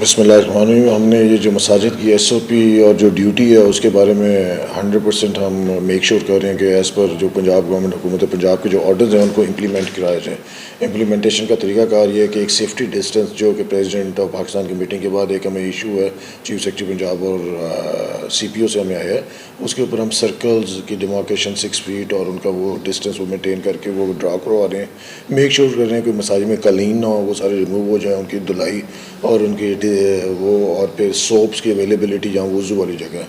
بسم اللہ الرحمن الرحیم. ہم نے یہ جو مساجد کی ایس او پی اور جو ڈیوٹی ہے اس کے بارے میں 100% ہم میک شور کر رہے ہیں کہ ایز پر جو پنجاب گورنمنٹ حکومت پنجاب کے جو آرڈرز ہیں ان کو امپلیمنٹ کرایا جائے. امپلیمنٹیشن کا طریقہ کار یہ ہے کہ ایک سیفٹی ڈسٹینس جو کہ پریزیڈنٹ آف پاکستان کی میٹنگ کے بعد ایک ہمیں ایشو ہے چیف سیکرٹری پنجاب اور سی پی او سے ہمیں آیا ہے, اس کے اوپر ہم سرکلز کی ڈیمارکیشن 6 فیٹ اور ان کا وہ ڈسٹینس وہ مینٹین کر کے وہ ڈرا کروا رہے ہیں. میک شور کر رہے ہیں کہ مساجد میں قالین نہ ہو, وہ سارے ریموو ہو جائیں, ان کی دھلائی اور ان کی وہ اور پھر سوپس کی اویلیبلٹی جہاں وضو والی جگہ ہے.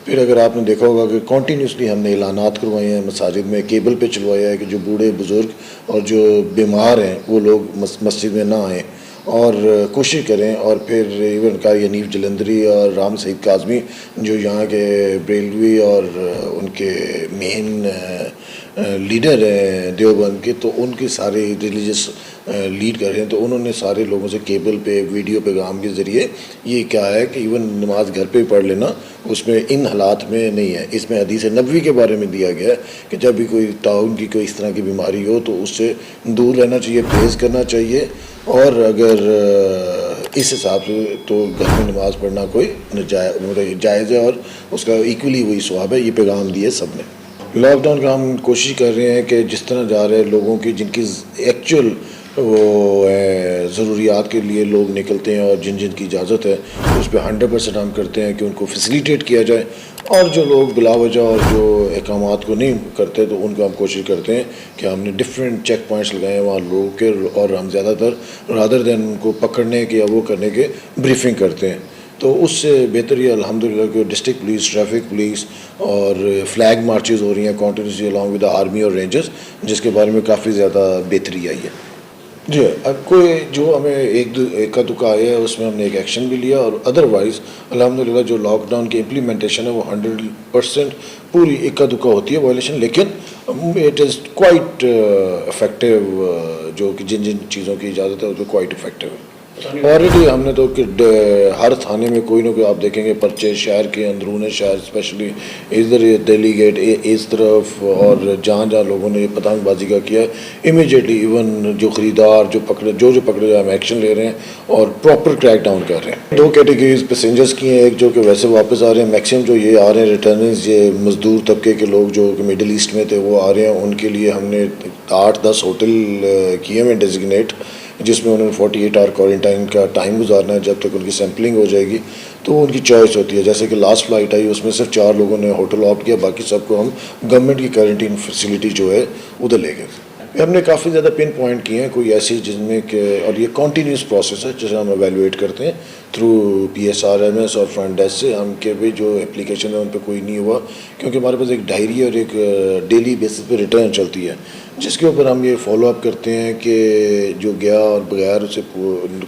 پھر اگر آپ نے دیکھا ہوگا کہ کنٹینیوسلی ہم نے اعلانات کروائے ہیں مساجد میں, کیبل پہ چلوایا ہے کہ جو بوڑھے بزرگ اور جو بیمار ہیں وہ لوگ مسجد میں نہ آئیں اور کوشش کریں. اور پھر ایون قاری حنیف جلندری اور رام سعید کاظمی جو یہاں کے بریلوی اور ان کے مین لیڈر ہیں دیوبند کے, تو ان کے سارے ریلیجس لیڈ کر رہے ہیں, تو انہوں نے سارے لوگوں سے کیبل پہ ویڈیو پیغام کے ذریعے یہ کہا ہے کہ ایون نماز گھر پہ پڑھ لینا اس میں ان حالات میں نہیں ہے. اس میں حدیث نبوی کے بارے میں دیا گیا ہے کہ جب بھی کوئی تعاون کی کوئی اس طرح کی بیماری ہو تو اس سے دور رہنا چاہیے, پرہیز کرنا چاہیے, اور اگر اس حساب سے تو گھر میں نماز پڑھنا کوئی جائز ہے اور اس کا ایکولی وہی ثواب ہے. یہ پیغام دیے سب نے. لاک ڈاؤن کا ہم کوشش کر رہے ہیں کہ جس طرح جا رہے ہیں لوگوں کی جن کی ایکچوئل وہ ضروریات کے لیے لوگ نکلتے ہیں اور جن جن کی اجازت ہے اس پہ 100% ہم کرتے ہیں کہ ان کو فیسیلیٹیٹ کیا جائے, اور جو لوگ بلا وجہ اور جو احکامات کو نہیں کرتے تو ان کو ہم کوشش کرتے ہیں کہ ہم نے ڈفرینٹ چیک پوائنٹس لگائے ہیں وہاں لوگوں کے, اور ہم زیادہ تر رادر دین ان کو پکڑنے کے یا وہ کرنے کے بریفنگ کرتے ہیں. تو اس سے بہتر یہ الحمدللہ کہ ڈسٹرکٹ پولیس, ٹریفک پولیس اور فلیگ مارچز ہو رہی ہیں continuously along with the army اور رینجرز, جس کے بارے میں کافی زیادہ بہتری آئی ہے. جی, اب کوئی جو ہمیں ایک کا دکا آیا ہے اس میں ہم نے ایک ایکشن بھی لیا, اور ادروائز الحمدللہ جو لاک ڈاؤن کی امپلیمنٹیشن ہے وہ 100% پوری ایک کا دکا ہوتی ہے وائلیشن, لیکن اٹ از کوائٹ افیکٹو, جو کہ جن جن چیزوں کی اجازت ہے اس پہ کوائٹ افیکٹو ہے. آلریڈی ہم نے تو کہ ہر تھانے میں کوئی نہ کوئی آپ دیکھیں گے پرچے شہر کے اندرون شہر اسپیشلی ادھر دہلی گیٹ اس طرف اور جہاں جہاں لوگوں نے پتنگ بازی کا کیا ہے امیجیٹلی ایون جو خریدار جو پکڑے ہم ایکشن لے رہے ہیں اور پراپر کریک ڈاؤن کر رہے ہیں. 2 کیٹیگریز پیسنجرز کی ہیں, ایک جو کہ ویسے واپس آ رہے ہیں, میکسیمم جو یہ آ رہے ہیں ریٹرنز یہ مزدور طبقے کے لوگ جو کہ مڈل ایسٹ میں تھے وہ آ رہے ہیں. ان کے لیے ہم نے 8-10 ہوٹل کیے ہیں ڈیزگنیٹ, جس میں انہوں نے 48 آور کوارنٹائن کا ٹائم گزارنا ہے جب تک ان کی سیمپلنگ ہو جائے گی. تو ان کی چوائس ہوتی ہے, جیسے کہ لاسٹ فلائٹ آئی اس میں صرف 4 لوگوں نے ہوٹل آپٹ کیا, باقی سب کو ہم گورنمنٹ کی کوارنٹین فیسلٹی جو ہے ادھر لے گئے. ہم نے کافی زیادہ پن پوائنٹ کیے ہیں کوئی ایسی جن میں کہ, اور یہ کنٹینیوس پروسیس ہے جسے ہم ایویلویٹ کرتے ہیں تھرو PSRMS اور فرنٹ ڈیسک سے, ہم کہ بھی جو اپلیکیشن ہے ان پہ کوئی نہیں ہوا, کیونکہ ہمارے پاس ایک ڈائری اور ایک ڈیلی بیسس پہ ریٹرن چلتی ہے جس کے اوپر ہم یہ فالو اپ کرتے ہیں کہ جو گیا اور بغیر اسے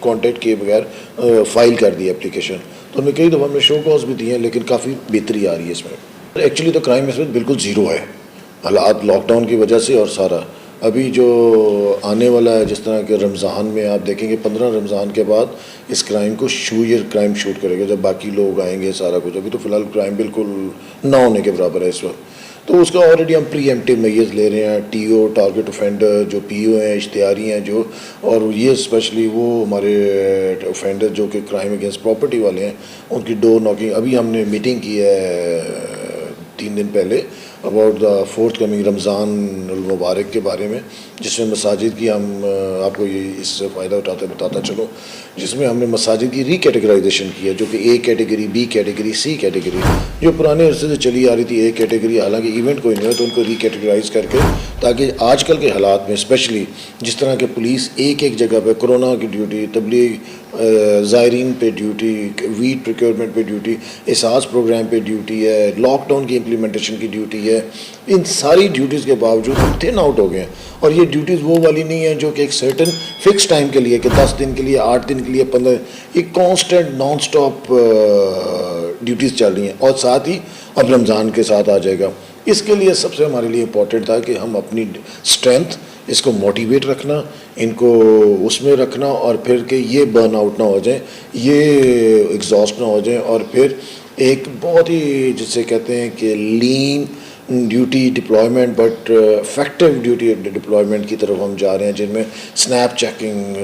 کانٹیکٹ کیے بغیر فائل کر دی اپلیکیشن. تو ہمیں کئی دفعہ ہم نے شو کاز بھی دیے ہیں, لیکن کافی بہتری آ رہی ہے اس میں. ایکچولی تو کرائم اس میں بالکل زیرو ہے حالات لاک ڈاؤن کی وجہ سے, اور سارا ابھی جو آنے والا ہے جس طرح کہ رمضان میں آپ دیکھیں گے 15 رمضان کے بعد اس کرائم کو کرائم شوٹ کرے گا جب باقی لوگ آئیں گے سارا کچھ. ابھی تو فی الحال کرائم بالکل نہ ہونے کے برابر ہے اس وقت, تو اس کا آلریڈی ہم پری ایمپٹیو میئرز لے رہے ہیں. TO ٹارگٹ افینڈر جو PO ہیں اشتہاری ہیں جو, اور یہ اسپیشلی وہ ہمارے افینڈر جو کہ کرائم اگینسٹ پراپرٹی والے ہیں ان کی ڈور ناکنگ. ابھی ہم نے میٹنگ کی ہے 3 دن پہلے اباؤٹ دا فورتھ کمنگ رمضان المبارک کے بارے میں, جس میں مساجد کی ہم آپ کو یہ اس سے فائدہ اٹھاتے بتاتا چلوں, جس میں ہم نے مساجد کی ری کیٹیگرائزیشن کی ہے جو کہ A category, B category, C category, جو پرانے عرصے سے چلی آ رہی تھی A کیٹیگری, حالانکہ ایونٹ کوئی نہیں ہے تو ان کو ری کیٹیگرائز کر کے, تاکہ آج کل کے حالات میں اسپیشلی جس طرح کہ پولیس ایک جگہ پہ کورونا کی ڈیوٹی, تبلیغ زائرین پہ ڈیوٹی, ویٹ پریکیورمنٹ پہ ڈیوٹی, احساس پروگرام پہ ڈیوٹی ہے, لاک ڈاؤن کی امپلیمنٹیشن کی ڈیوٹی ہے, ان ساری ڈیوٹیز کے باوجود ہم تھن آؤٹ ہو گئے ہیں. اور یہ ڈیوٹیز وہ والی نہیں ہیں جو کہ ایک سرٹن فکس ٹائم کے لیے کہ 10 دن کے لیے, 8 دن کے لیے, 15, یہ کانسٹنٹ نان سٹاپ ڈیوٹیز چل رہی ہیں. اور ساتھ ہی اب رمضان کے ساتھ آ جائے گا. اس کے لیے سب سے ہمارے لیے امپورٹنٹ تھا کہ ہم اپنی اسٹرینتھ اس کو موٹیویٹ رکھنا, ان کو اس میں رکھنا, اور پھر کہ یہ برن آؤٹ نہ ہو جائیں, یہ ایگزاسٹ نہ ہو جائیں, اور پھر ایک بہت ہی جسے کہتے ہیں کہ lane duty deployment but effective duty deployment کی طرف ہم جا رہے ہیں, جن میں سنیپ چیکنگ,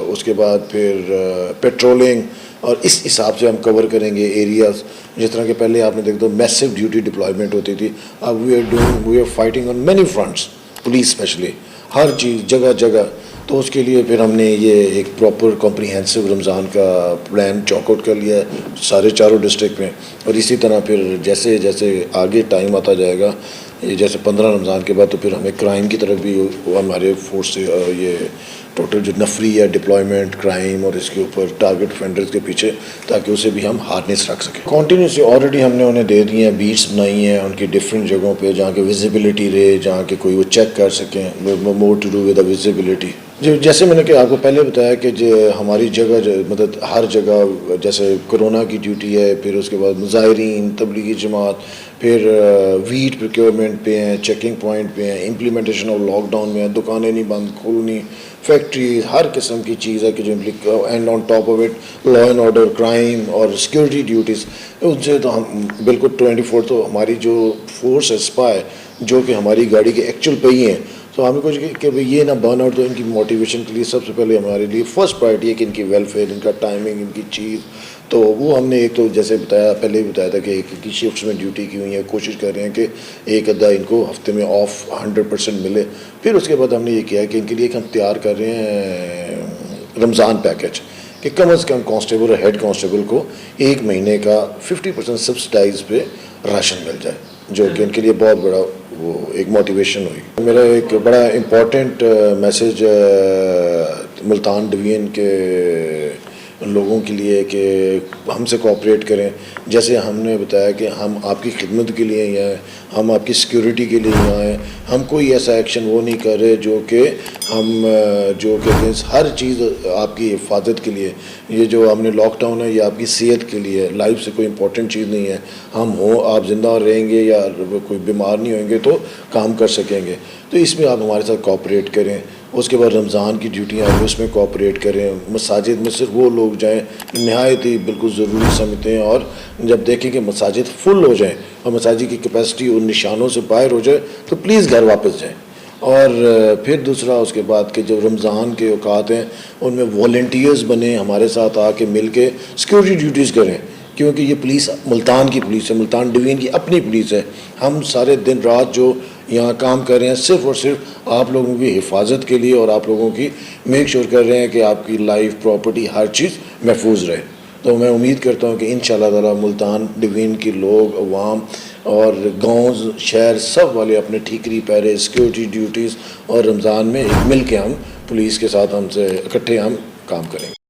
اس کے بعد پھر پیٹرولنگ, اور اس حساب سے ہم کور کریں گے ایریاز. جس طرح کہ پہلے آپ نے دیکھا تو میسو ڈیوٹی ڈپلائمنٹ ہوتی تھی, اب we are fighting on many fronts, police especially ہر چیز جگہ جگہ. تو اس کے لیے پھر ہم نے یہ ایک پراپر کمپریہنسو رمضان کا پلان چاک آؤٹ کر لیا ہے سارے چاروں ڈسٹرکٹ میں. اور اسی طرح پھر جیسے جیسے آگے ٹائم آتا جائے گا, جیسے 15 رمضان کے بعد تو پھر ہمیں کرائم کی طرف بھی ہمارے فورس سے یہ ٹوٹل جو نفری ہے ڈپلائمنٹ کرائم اور اس کے اوپر ٹارگٹ فینڈرز کے پیچھے, تاکہ اسے بھی ہم ہارنیس رکھ سکیں. کنٹینیوسلی آلریڈی ہم نے انہیں دے دی ہیں بیٹس بنائی ہیں ان کی ڈفرینٹ جگہوں پہ جہاں کہ ویزیبلٹی رہے, جہاں کہ کوئی وہ چیک کر سکیں, more to do with the visibility. جیسے میں نے کہ آپ کو پہلے بتایا کہ ہماری جگہ مطلب ہر جگہ جیسے کرونا کی ڈیوٹی ہے, پھر اس کے بعد مظاہرین, تبلیغی جماعت, پھر ویٹ پروکیورمنٹ پہ ہیں, چیکنگ پوائنٹ پہ ہیں, امپلیمنٹیشن آف لاک ڈاؤن میں ہیں, دکانیں نہیں بند کھولنی, فیکٹریز, ہر قسم کی چیز ہے کہ جو and on top of it law and order, crime اور سیکورٹی ڈیوٹیز. ان سے تو ہم بالکل 24 تو ہماری جو فورس ہے اسپائی جو کہ ہماری گاڑی کے ایکچوئل پہ ہی ہیں, تو ہمیں کچھ کہ یہ نہ برن آؤٹ. تو ان کی موٹیویشن کے لیے سب سے پہلے ہمارے لیے فرسٹ پرائرٹی ہے کہ ان کی ویلفیئر, ان کا ٹائمنگ, ان کی چیز. تو وہ ہم نے ایک تو جیسے بتایا پہلے ہی بتایا تھا کہ ایک کی شفٹس میں ڈیوٹی کی ہوئی ہے, کوشش کر رہے ہیں کہ ایک آدھا ان کو ہفتے میں آف 100% ملے. پھر اس کے بعد ہم نے یہ کیا کہ ان کے لیے ہم تیار کر رہے ہیں رمضان پیکج کہ کم از کم کانسٹیبل اور ہیڈ کانسٹیبل کو ایک مہینے کا 50% سبسڈائز پہ راشن مل جائے, جو کہ ان کے لیے بہت بڑا وہ ایک موٹیویشن ہوئی. میرا ایک بڑا امپورٹنٹ میسیج ملتان ڈویژن کے لوگوں کے لیے کہ ہم سے کوآپریٹ کریں. جیسے ہم نے بتایا کہ ہم آپ کی خدمت کے لیے یہاں ہیں, ہم آپ کی سیکیورٹی کے لیے یہاں ہیں. ہم کوئی ایسا ایکشن وہ نہیں کر رہے جو کہ ہر چیز آپ کی حفاظت کے لیے. یہ جو ہم نے لاک ڈاؤن ہے یہ آپ کی صحت کے لیے, لائف سے کوئی امپورٹنٹ چیز نہیں ہے. ہم آپ زندہ رہیں گے یا کوئی بیمار نہیں ہوئیں گے تو کام کر سکیں گے. تو اس میں آپ ہمارے ساتھ کوآپریٹ کریں. اس کے بعد رمضان کی ڈیوٹیاں ہیں اس میں کوآپریٹ کریں. مساجد میں صرف وہ لوگ جائیں نہایت ہی بالکل ضروری سمجھتے ہیں, اور جب دیکھیں کہ مساجد فل ہو جائیں اور مساجد کی کیپیسٹی ان نشانوں سے باہر ہو جائے تو پلیز گھر واپس جائیں. اور پھر دوسرا اس کے بعد کہ جو رمضان کے اوقات ہیں ان میں والنٹیئرز بنیں, ہمارے ساتھ آ کے مل کے سیکورٹی ڈیوٹیز کریں, کیونکہ یہ پولیس ملتان کی پولیس ہے, ملتان ڈویژن کی اپنی پولیس ہے. ہم سارے دن رات جو یہاں کام کر رہے ہیں صرف اور صرف آپ لوگوں کی حفاظت کے لیے اور آپ لوگوں کی میک شور کر رہے ہیں کہ آپ کی لائف, پراپرٹی, ہر چیز محفوظ رہے. تو میں امید کرتا ہوں کہ انشاءاللہ تعالی ملتان ڈویژن کے لوگ, عوام اور گاؤں شہر سب والے اپنے ٹھیکری پہرے, سیکورٹی ڈیوٹیز اور رمضان میں مل کے ہم پولیس کے ساتھ ہم سے اکٹھے ہم کام کریں گے.